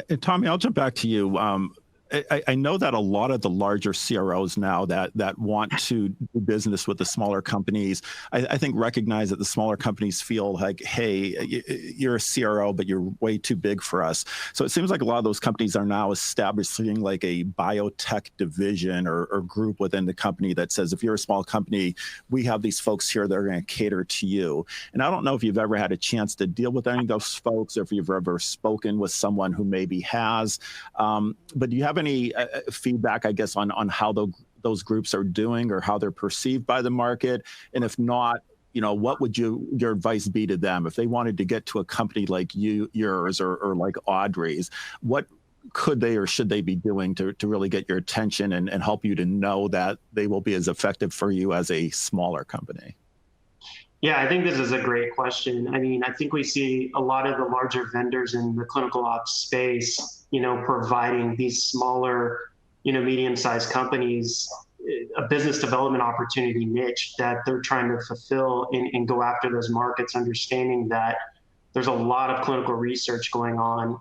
And Tommy, I'll jump back to you. I know that a lot of the larger CROs now that want to do business with the smaller companies, I think recognize that the smaller companies feel like, hey, you're a CRO, but you're way too big for us. So it seems like a lot of those companies are now establishing like a biotech division or group within the company that says, if you're a small company, we have these folks here that are going to cater to you. And I don't know if you've ever had a chance to deal with any of those folks, or if you've ever spoken with someone who maybe has, but do you have any feedback, I guess, on how those groups are doing or how they're perceived by the market? And if not, what would your advice be to them if they wanted to get to a company like yours or like Audrey's? What could they or should they be doing to really get your attention and help you to know that they will be as effective for you as a smaller company? Yeah, I think this is a great question. I mean, I think we see a lot of the larger vendors in the clinical ops space, providing these smaller, medium-sized companies a business development opportunity niche that they're trying to fulfill and go after those markets, understanding that there's a lot of clinical research going on,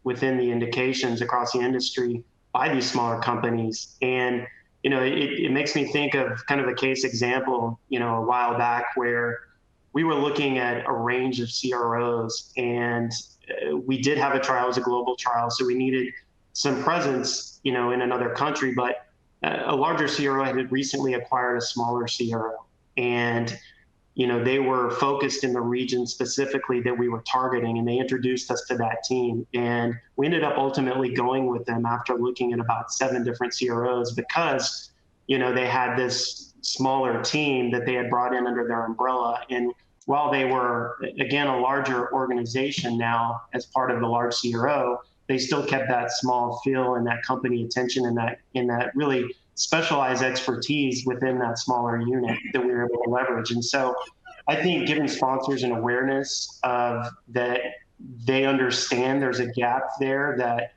within the indications across the industry by these smaller companies. And it makes me think of kind of a case example, a while back where we were looking at a range of CROs, and we did have a trial. It was a global trial, so we needed some presence, in another country, but a larger CRO had recently acquired a smaller CRO, and they were focused in the region specifically that we were targeting, and they introduced us to that team. And we ended up ultimately going with them after looking at about 7 different CROs because, they had this smaller team that they had brought in under their umbrella. And while they were, again, a larger organization now as part of the large CRO, they still kept that small feel and that company attention and that really specialized expertise within that smaller unit that we were able to leverage. And so I think giving sponsors an awareness of that, they understand there's a gap there, that,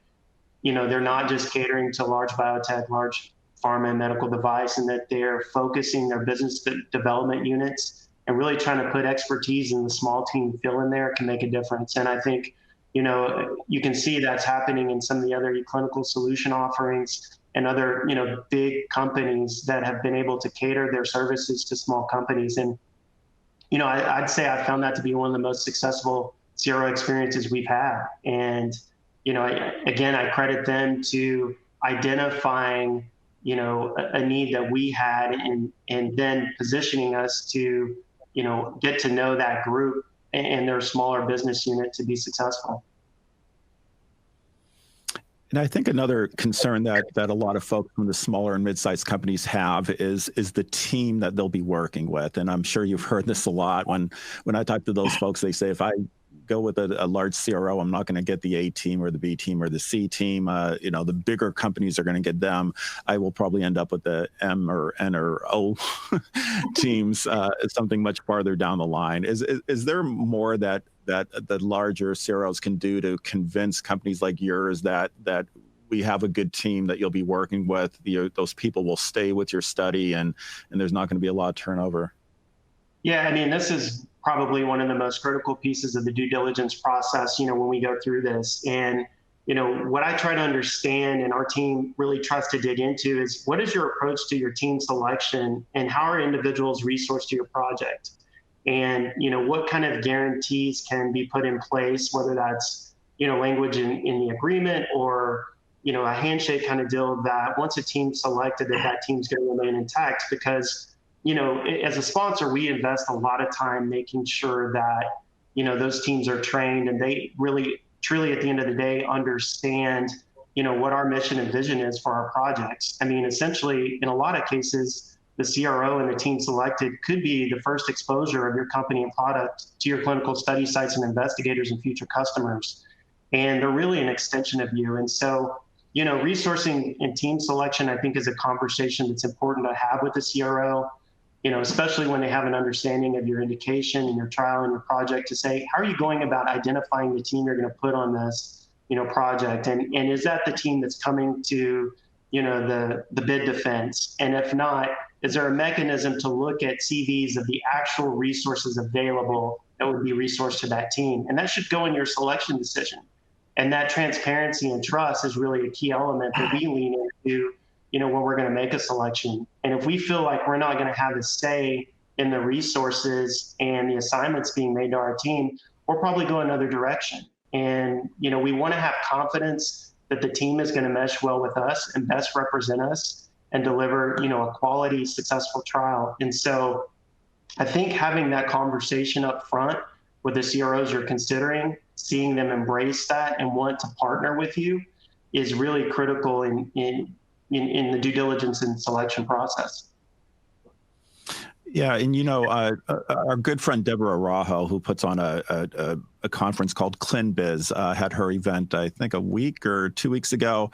they're not just catering to large biotech, large pharma and medical device, and that they're focusing their business development units and really trying to put expertise in the small team feel in there can make a difference. And I think, you can see that's happening in some of the other clinical solution offerings and other, big companies that have been able to cater their services to small companies. And, I'd say I found that to be one of the most successful CRO experiences we've had. And, I credit them to identifying, a need that we had and then positioning us to, get to know that group and their smaller business unit to be successful. And I think another concern that a lot of folks from the smaller and mid-sized companies have is the team that they'll be working with. And I'm sure you've heard this a lot when I talk to those folks. They say, if I go with a large CRO, I'm not going to get the A team or the B team or the C team. The bigger companies are going to get them. I will probably end up with the M or N or O teams, something much farther down the line. Is there more that the larger CROs can do to convince companies like yours that we have a good team that you'll be working with? Those people will stay with your study, and there's not going to be a lot of turnover? Yeah, I mean, this is probably one of the most critical pieces of the due diligence process, when we go through this. And, what I try to understand and our team really tries to dig into is, what is your approach to your team selection, and how are individuals resourced to your project? And, what kind of guarantees can be put in place, whether that's, language in the agreement or, a handshake kind of deal, that once a team's selected, that team's going to remain intact. Because, as a sponsor, we invest a lot of time making sure that, those teams are trained and they really, truly, at the end of the day, understand, what our mission and vision is for our projects. I mean, essentially, in a lot of cases, the CRO and the team selected could be the first exposure of your company and product to your clinical study sites and investigators and future customers. And they're really an extension of you. And so, resourcing and team selection, I think, is a conversation that's important to have with the CRO, especially when they have an understanding of your indication and your trial and your project, to say, how are you going about identifying the team you're going to put on this, project? And is that the team that's coming to, the bid defense? And if not, is there a mechanism to look at CVs of the actual resources available that would be resourced to that team? And that should go in your selection decision. And that transparency and trust is really a key element that we lean into, when we're going to make a selection. And if we feel like we're not going to have a say in the resources and the assignments being made to our team, we'll probably go another direction. And, we want to have confidence that the team is going to mesh well with us and best represent us and deliver, a quality, successful trial. And so I think having that conversation up front with the CROs you're considering, seeing them embrace that and want to partner with you is really critical in the due diligence and selection process. Yeah, and our good friend Deborah Rossow, who puts on a conference called ClinBiz, had her event, I think, a week or 2 weeks ago.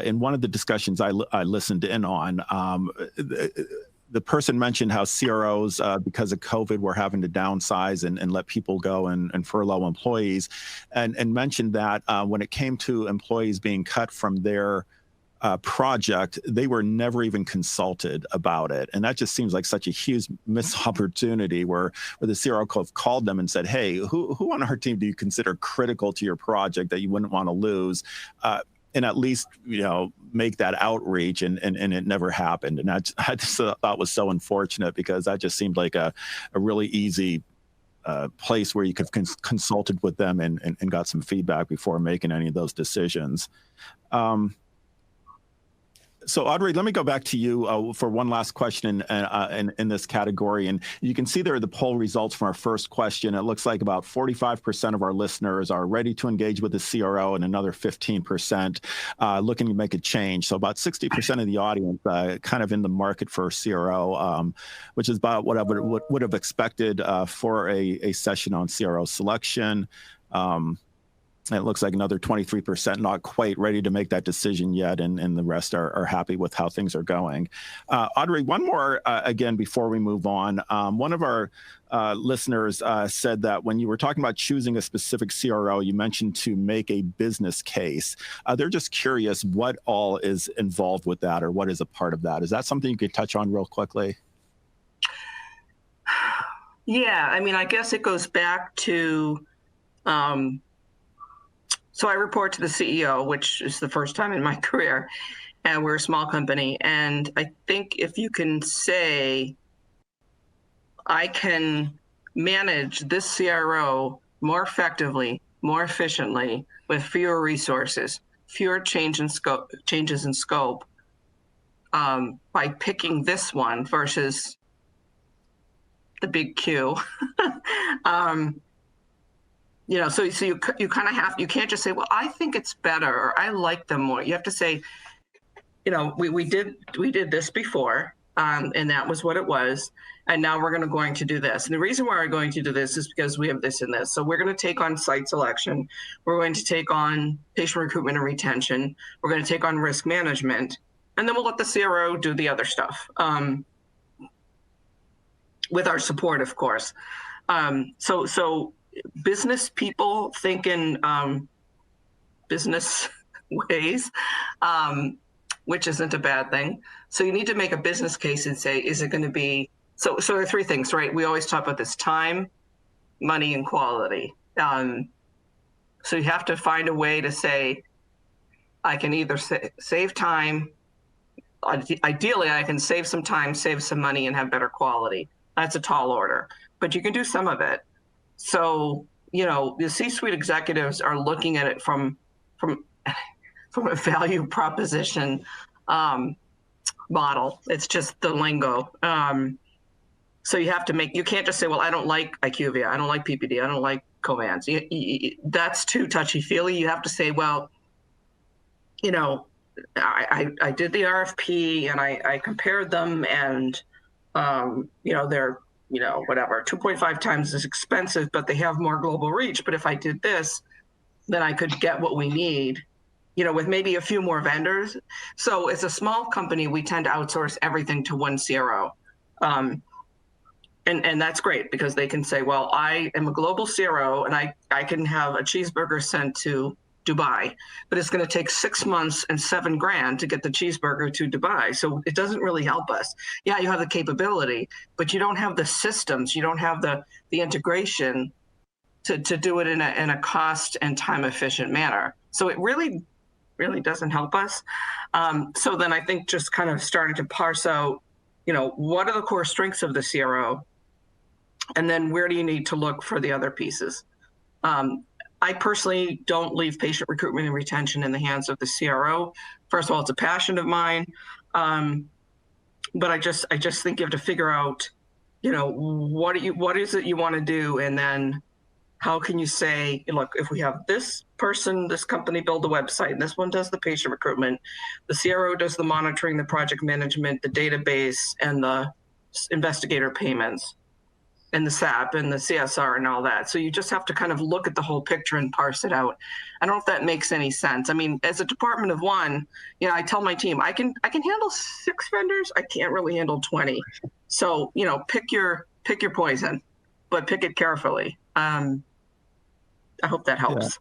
In one of the discussions I listened in on, the person mentioned how CROs, because of COVID, were having to downsize and let people go and furlough employees, and mentioned that when it came to employees being cut from their project, they were never even consulted about it. And that just seems like such a huge missed opportunity where the CRO called them and said, hey, who on our team do you consider critical to your project that you wouldn't want to lose? And at least, make that outreach, and it never happened. And I just thought was so unfortunate, because that just seemed like a really easy place where you could have consulted with them and got some feedback before making any of those decisions. So Audrey, let me go back to you for one last question in this category. And you can see there the poll results from our first question. It looks like about 45% of our listeners are ready to engage with the CRO, and another 15% looking to make a change. So about 60% of the audience kind of in the market for a CRO, which is about what I would have expected for a session on CRO selection. It looks like another 23% not quite ready to make that decision yet, and the rest are happy with how things are going. Audrey, one more again before we move on. One of our listeners said that when you were talking about choosing a specific CRO, you mentioned to make a business case. They're just curious what all is involved with that, or what is a part of that. Is that something you could touch on real quickly? Yeah, I mean, I guess it goes back to, so I report to the CEO, which is the first time in my career, and we're a small company. And I think if you can say, I can manage this CRO more effectively, more efficiently, with fewer resources, fewer changes in scope, by picking this one versus the big Q. So you kind of have, you can't just say, well, I think it's better, or I like them more. You have to say, we did this before, and that was what it was, and now we're going to do this. And the reason why we're going to do this is because we have this and this. So we're going to take on site selection. We're going to take on patient recruitment and retention. We're going to take on risk management, and then we'll let the CRO do the other stuff, with our support, of course. So business people think in business ways, which isn't a bad thing. So you need to make a business case and say, is it going to be, so there are three things, right? We always talk about this: time, money, and quality. So you have to find a way to say, I can either save time. Ideally, I can save some time, save some money, and have better quality. That's a tall order, but you can do some of it. So, the C-suite executives are looking at it from a value proposition model. It's just the lingo. So you have to you can't just say, well, I don't like IQVIA, I don't like PPD, I don't like Covance. That's too touchy-feely. You have to say, well, I did the RFP and I compared them, and they're whatever, 2.5 times as expensive, but they have more global reach. But if I did this, then I could get what we need, with maybe a few more vendors. So as a small company, we tend to outsource everything to one CRO. And that's great, because they can say, well, I am a global CRO and I can have a cheeseburger sent to Dubai, but it's going to take 6 months and $7,000 to get the cheeseburger to Dubai. So it doesn't really help us. Yeah, you have the capability, but you don't have the systems, you don't have the integration to do it in a cost and time efficient manner. So it really doesn't help us. So then I think just kind of starting to parse out, what are the core strengths of the CRO? And then where do you need to look for the other pieces? I personally don't leave patient recruitment and retention in the hands of the CRO. First of all, it's a passion of mine. But I just think you have to figure out, what is it you want to do? And then how can you say, look, if we have this person, this company build the website, and this one does the patient recruitment, the CRO does the monitoring, the project management, the database, and the investigator payments, and the SAP and the CSR and all that. So you just have to kind of look at the whole picture and parse it out. I don't know if that makes any sense. I mean, as a department of one, I tell my team, I can handle 6 vendors. I can't really handle 20. So, pick your poison, but pick it carefully. I hope that helps.